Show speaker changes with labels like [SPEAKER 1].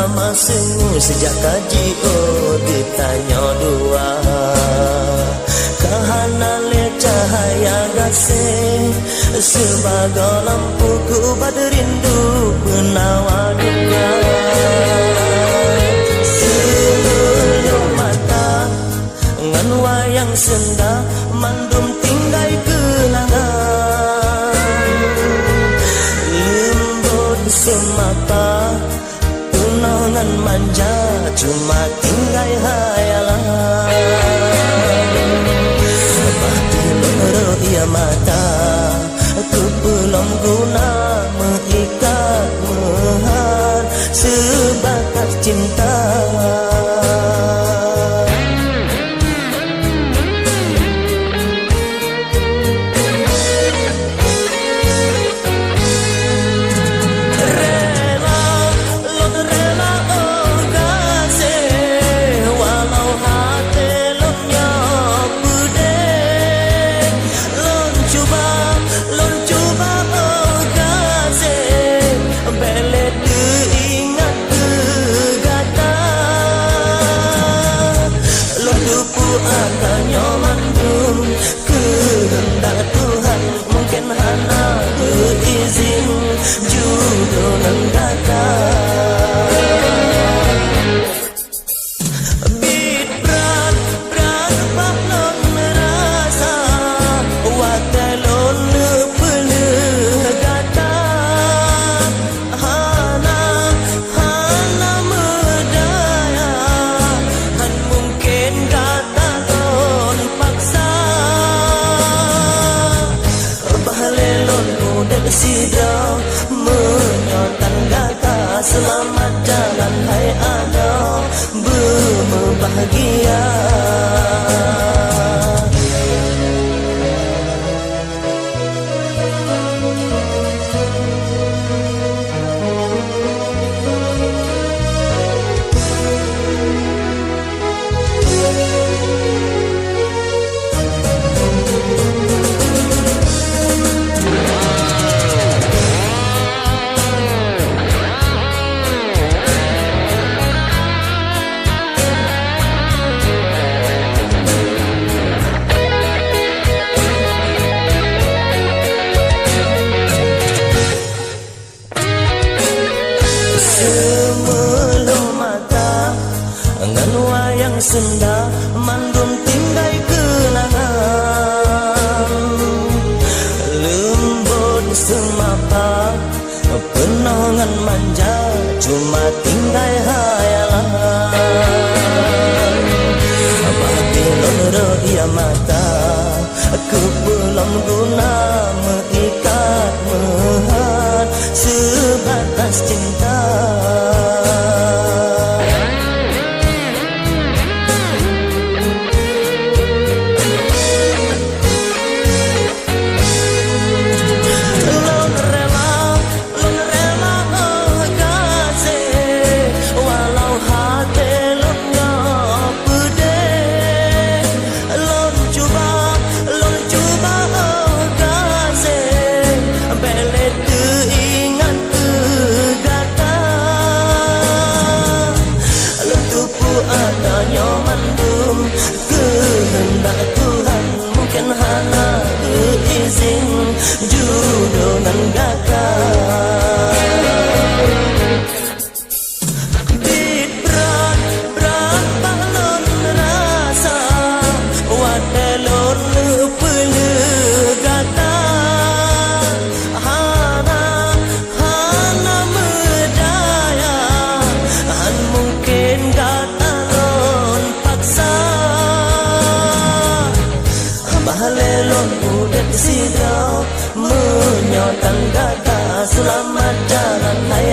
[SPEAKER 1] sama sengu sejak kaji ditanya dua kahana le cahaya gasih sebagai lampu ku rindu penawa duka seluruh mata ngan wayang senda mandum tinggai kenangan lembut semata tunangan manja cuma tinggai hayalan bahti menurut ia mata ku belum guna mengikat mehan sebatas cinta adanya mandum kehendak Tuhan mungkin hana berizin jodoh nan datang bit berat bahlon merasa watelon peleh gata hana medaya han mungkin gata sidang menyotan kata selamat jalan hai ada berbahagia ngan wayang senda mandum tinggai kenangan lembut semapa penangan manja cuma tinggai hayalan bahti loro ia mata ku belum guna mengikat mehan sebatas cinta adanya mandum kehendak Tuhan mungkin hana berizin jodoh nan gagah bit berat bahlon rasa watelon peleh gata hana medaya han mungkin gata bahalelon udah sidau menyotan kata selamat jalan hai